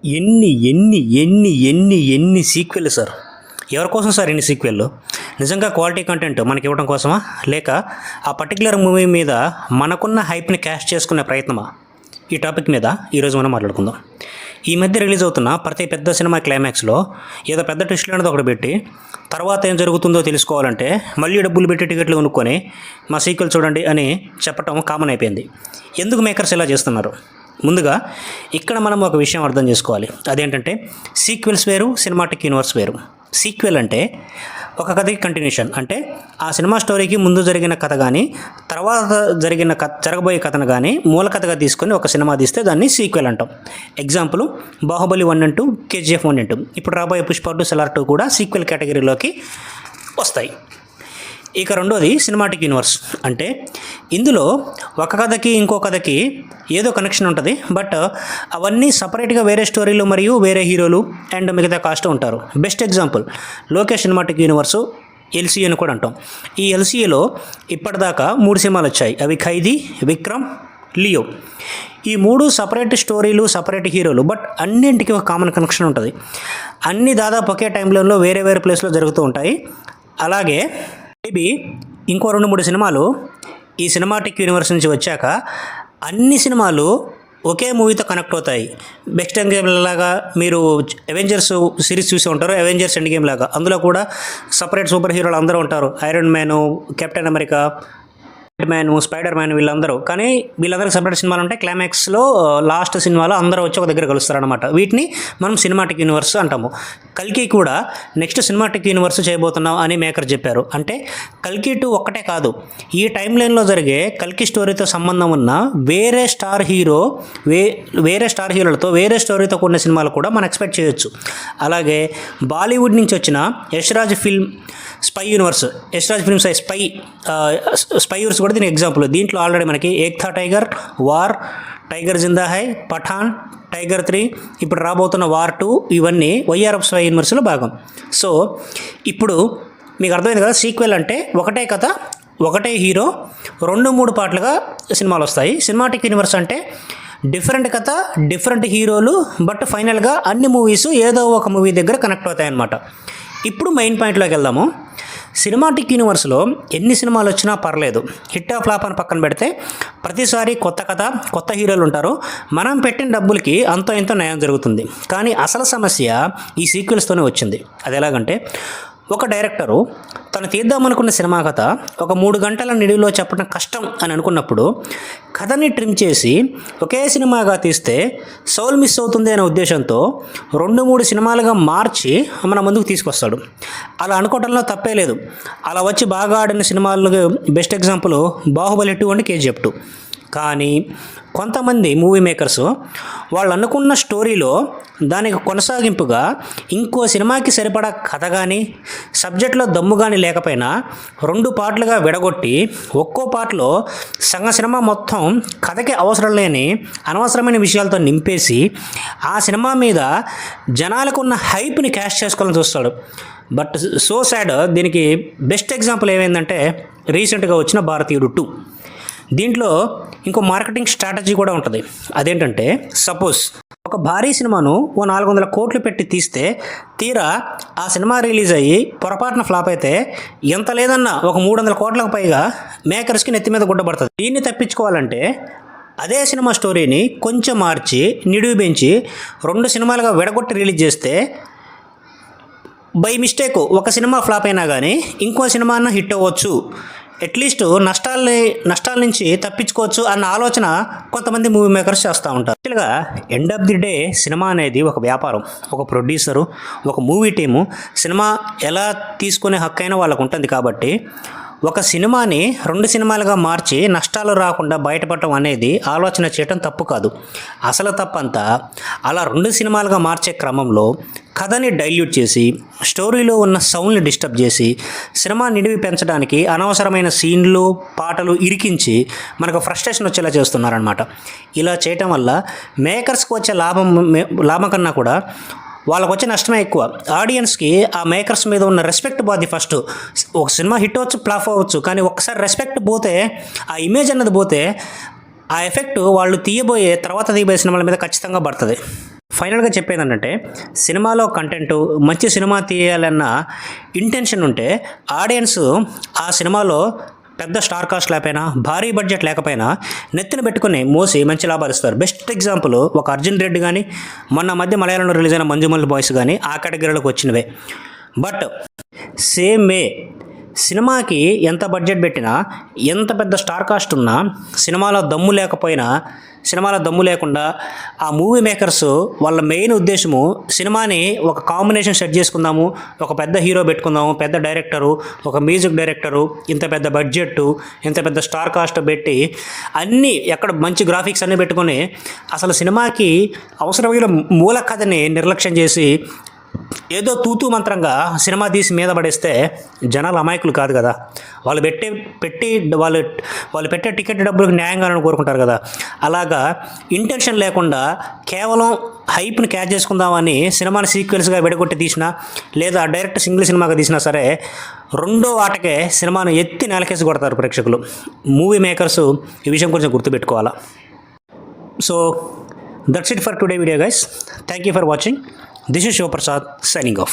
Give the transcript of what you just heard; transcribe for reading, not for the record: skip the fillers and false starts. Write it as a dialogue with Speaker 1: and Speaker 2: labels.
Speaker 1: ఎన్ని sequel sir? ఎవరి కోసం సార్ ఇన్ని సీక్వెల్? నిజంగా క్వాలిటీ కంటెంట్ మనకి ఇవ్వడం కోసమా, లేక ఆ పర్టికులర్ మూవీ మీద మనకున్న హైప్ని క్యాష్ చేసుకునే ప్రయత్నమా? ఈ టాపిక్ మీద ఈరోజు మనం మాట్లాడుకుందాం. ఈ మధ్య రిలీజ్ అవుతున్న ప్రతి పెద్ద సినిమా క్లైమాక్స్లో ఏదో పెద్ద ట్విస్ట్ అనేది ఒకటి పెట్టి తర్వాత ఏం జరుగుతుందో తెలుసుకోవాలంటే మళ్ళీ డబ్బులు పెట్టి టికెట్లు కొనుక్కొని మా సీక్వెల్ చూడండి అని చెప్పటం కామన్ అయిపోయింది. ఎందుకు మేకర్స్ ఇలా చేస్తున్నారు? ముందుగా ఇక్కడ మనం ఒక విషయం అర్థం చేసుకోవాలి. అదేంటంటే సీక్వెల్స్ వేరు, సినిమాటిక్ యూనివర్స్ వేరు. సీక్వెల్ అంటే ఒక కథకి కంటిన్యూషన్, అంటే ఆ సినిమా స్టోరీకి ముందు జరిగిన కథ కానీ తర్వాత జరగబోయే కథను కానీ మూల కథగా తీసుకొని ఒక సినిమా తీస్తే దాన్ని సీక్వెల్ అంటాం. Example Baahubali 1 and 2, KGF 1 and 2. ఇప్పుడు రాబోయే పుష్ప 2, SLR 2 కూడా సీక్వెల్ కేటగిరీలోకి వస్తాయి. ఇక రెండోది సినిమాటిక్ యూనివర్స్. అంటే ఇందులో ఒక కథకి ఇంకో కథకి ఏదో కనెక్షన్ ఉంటుంది, బట్ అవన్నీ సపరేట్గా వేరే స్టోరీలు మరియు వేరే హీరోలు అండ్ మిగతా కాస్ట్ ఉంటారు. Best example Lokesh cinematic universe, LCA అని కూడా అంటాం. ఈ LCAలో ఇప్పటిదాకా 3 సినిమాలు వచ్చాయి. అవి ఖైదీ, విక్రమ్, లియో. ఈ 3 సపరేట్ స్టోరీలు, సపరేట్ హీరోలు, బట్ అన్నింటికి ఒక కామన్ కనెక్షన్ ఉంటుంది. అన్నీ దాదాపు ఒకే టైంలో వేరే వేరే ప్లేస్లో జరుగుతూ ఉంటాయి. అలాగే మేబీ ఇంకో 2-3 సినిమాలు ఈ సినిమాటిక్ యూనివర్స్ నుంచి వచ్చాక అన్ని సినిమాలు ఒకే మూవీతో కనెక్ట్ అవుతాయి. బెస్ట్ ఎండ్ గేమ్ లాగా మీరు అవెంజర్స్ సిరీస్ చూసి ఉంటారు, అవెంజర్స్ ఎండ్ గేమ్ లాగా. అందులో కూడా సపరేట్ సూపర్ హీరోలు అందరూ ఉంటారు. Iron man, captain America, man, spider man, వీళ్ళందరూ. కానీ వీళ్ళందరికీ సపరేట్ సినిమాలు ఉంటాయి. క్లైమాక్స్లో లాస్ట్ సినిమాలో అందరూ వచ్చి ఒక దగ్గర కలుస్తారనమాట. వీటిని మనం సినిమాటిక్ యూనివర్స్ అంటాము. కల్కి కూడా నెక్స్ట్ సినిమాటిక్ యూనివర్స్ చేయబోతున్నాం అని మేకర్ చెప్పారు. అంటే కల్కి 2 ఒక్కటే కాదు, ఈ టైం లైన్లో జరిగే కల్కి స్టోరీతో సంబంధం ఉన్న వేరే స్టార్ హీరోలతో వేరే స్టోరీతో కూడిన సినిమాలు కూడా మనం ఎక్స్పెక్ట్ చేయొచ్చు. అలాగే బాలీవుడ్ నుంచి వచ్చిన Yashraj film spy universe, Yashraj films spy universe కూడా దీనికి ఎగ్జాంపుల్. దీంట్లో ఆల్రెడీ మనకి ఏక్ థా టైగర్, వార్, టైగర్ జిందా హై, పఠాన్, టైగర్ 3, ఇప్పుడు రాబోతున్న వార్ 2, ఇవన్నీ వైఆర్ఎఫ్ స్పై యూనివర్స్లో భాగం. సో ఇప్పుడు మీకు అర్థమైంది కదా, సీక్వెల్ అంటే ఒకటే కథ, ఒకటే హీరో, 2-3 పార్ట్లుగా సినిమాలు వస్తాయి. సినిమాటిక్ యూనివర్స్ అంటే డిఫరెంట్ కథ, డిఫరెంట్ హీరోలు, బట్ ఫైనల్గా అన్ని మూవీస్ ఏదో ఒక మూవీ దగ్గర కనెక్ట్ అవుతాయి అన్నమాట. ఇప్పుడు మెయిన్ పాయింట్లోకి వెళ్దాము. సినిమాటిక్ యూనివర్స్లో ఎన్ని సినిమాలు వచ్చినా పర్లేదు, హిట్ ఆఫ్ ఫ్లాప్ అని పక్కన పెడితే ప్రతిసారి కొత్త కథ, కొత్త హీరోలు ఉంటారు. మనం పెట్టిన డబ్బులకి అంతో ఎంతో న్యాయం జరుగుతుంది. కానీ అసలు సమస్య ఈ సీక్వెల్స్తోనే వచ్చింది. అది ఎలాగంటే, ఒక డైరెక్టరు తను తీద్దామనుకున్న సినిమా కథ ఒక 3 గంటల నిడిలో చెప్పడం కష్టం అని అనుకున్నప్పుడు కథని ట్రిమ్ చేసి ఒకే సినిమాగా తీస్తే సౌల్ మిస్ అవుతుంది అనే ఉద్దేశంతో 2-3 సినిమాలుగా మార్చి మన ముందుకు తీసుకొస్తాడు. అలా అనుకోవడంలో తప్పే లేదు. అలా వచ్చి బాగా ఆడిన సినిమాలకు best example Baahubali 2 and KGF 2. కానీ కొంతమంది మూవీ మేకర్స్ వాళ్ళు అనుకున్న స్టోరీలో దానికి కొనసాగింపుగా ఇంకో సినిమాకి సరిపడా కథ కానీ సబ్జెక్ట్లో దమ్ము కానీ లేకపోయినా 2 పార్ట్లుగా విడగొట్టి ఒక్కో పార్ట్లో సగం సినిమా మొత్తం కథకి అవసరం లేని అనవసరమైన విషయాలతో నింపేసి ఆ సినిమా మీద జనాలకు ఉన్న హైప్ని క్యాష్ చేసుకోవాలని చూస్తాడు. But so sad. దీనికి బెస్ట్ ఎగ్జాంపుల్ ఏమైందంటే రీసెంట్గా వచ్చిన భారతీయుడు 2. దీంట్లో ఇంకో మార్కెటింగ్ స్ట్రాటజీ కూడా ఉంటుంది. అదేంటంటే, సపోజ్ ఒక భారీ సినిమాను 400 కోట్లు పెట్టి తీస్తే తీరా ఆ సినిమా రిలీజ్ అయ్యి పొరపాటున ఫ్లాప్ అయితే ఎంత లేదన్నా ఒక 300 కోట్లకు పైగా మేకర్స్కి నెత్తి మీద గుడ్డపడుతుంది. దీన్ని తప్పించుకోవాలంటే అదే సినిమా స్టోరీని కొంచెం మార్చి నిడివి పెంచి 2 సినిమాలుగా విడగొట్టి రిలీజ్ చేస్తే బై మిస్టేక్ ఒక సినిమా ఫ్లాప్ అయినా కానీ ఇంకో సినిమా అన్న హిట్ అవ్వచ్చు, అట్లీస్ట్ నష్టాల నుంచి తప్పించుకోవచ్చు అన్న ఆలోచన కొంతమంది మూవీ మేకర్స్ చేస్తూ ఉంటారు. యాక్చువల్గా end of the day cinema అనేది ఒక వ్యాపారం. ఒక ప్రొడ్యూసరు, ఒక మూవీ టీము సినిమా ఎలా తీసుకునే హక్కు అయినా వాళ్ళకు ఉంటుంది. కాబట్టి ఒక సినిమాని 2 సినిమాలుగా మార్చి నష్టాలు రాకుండా బయటపడటం అనేది ఆలోచన చేయటం తప్పు కాదు. అసలు తప్పంతా అలా 2 సినిమాలుగా మార్చే క్రమంలో కథని డైల్యూట్ చేసి స్టోరీలో ఉన్న సౌండ్ని డిస్టర్బ్ చేసి సినిమా నిడివి పెంచడానికి అనవసరమైన సీన్లు, పాటలు ఇరికించి మనకు ఫ్రస్ట్రేషన్ వచ్చేలా చేస్తున్నారనమాట. ఇలా చేయటం వల్ల మేకర్స్కి వచ్చే లాభం కన్నా కూడా వాళ్ళకు వచ్చే నష్టమే ఎక్కువ. ఆడియన్స్కి ఆ మేకర్స్ మీద ఉన్న రెస్పెక్ట్ పోద్ది. ఫస్ట్ ఒక సినిమా హిట్ అవ్వచ్చు, ఫ్లాప్ అవ్వచ్చు, కానీ ఒక్కసారి రెస్పెక్ట్ పోతే, ఆ ఇమేజ్ అన్నది పోతే ఆ ఎఫెక్ట్ వాళ్ళు తర్వాత తీయబోయే సినిమాల మీద ఖచ్చితంగా పడుతుంది. ఫైనల్గా చెప్పేది ఏంటంటే సినిమాలో కంటెంట్ మంచి సినిమా తీయాలన్న ఇంటెన్షన్ ఉంటే ఆడియన్స్ ఆ సినిమాలో పెద్ద స్టార్ కాస్ట్ లేకపోయినా భారీ బడ్జెట్ లేకపోయినా నెత్తిన పెట్టుకుని మోసి మంచి లాభాలు ఇస్తారు. బెస్ట్ ఎగ్జాంపుల్ ఒక అర్జున్ రెడ్డి కానీ మొన్న మధ్య మలయాళంలో రిలీజ్ అయిన మంజుమల్ బాయ్స్ కానీ ఆ కేటగిరీలోకి వచ్చినవే. బట్ సేమ్ వే సినిమాకి ఎంత బడ్జెట్ పెట్టినా ఎంత పెద్ద స్టార్ కాస్ట్ ఉన్నా సినిమాలో దమ్ము లేకుండా ఆ మూవీ మేకర్స్ వాళ్ళ మెయిన్ ఉద్దేశము సినిమాని ఒక కాంబినేషన్ సెట్ చేసుకుందాము, ఒక పెద్ద హీరో పెట్టుకుందాము, పెద్ద డైరెక్టరు, ఒక మ్యూజిక్ డైరెక్టరు, ఇంత పెద్ద బడ్జెట్, ఇంత పెద్ద స్టార్ కాస్ట్ పెట్టి అన్నీ ఎక్కడ మంచి గ్రాఫిక్స్ అన్నీ పెట్టుకొని అసలు సినిమాకి అవసరమైన మూల కథని నిర్లక్ష్యం చేసి ఏదో తూతూ మంత్రంగా సినిమా తీసి మీద పడేస్తే జనాలు అమాయకులు కాదు కదా. వాళ్ళు పెట్టే టికెట్ డబ్బులకు న్యాయంగా కోరుకుంటారు కదా. అలాగా ఇంటెన్షన్ లేకుండా కేవలం హైప్ని క్యాచ్ చేసుకుందామని సినిమాని సీక్వెన్స్గా విడగొట్టి తీసినా లేదా డైరెక్ట్ సింగిల్ సినిమాగా తీసినా సరే రెండో ఆటకే సినిమాను ఎత్తి నేలకేసి కొడతారు ప్రేక్షకులు. మూవీ మేకర్స్ ఈ విషయం కొంచెం గుర్తుపెట్టుకోవాలా. So that's it for today video guys. Thank you for watching. This is Shiva Prasad signing off.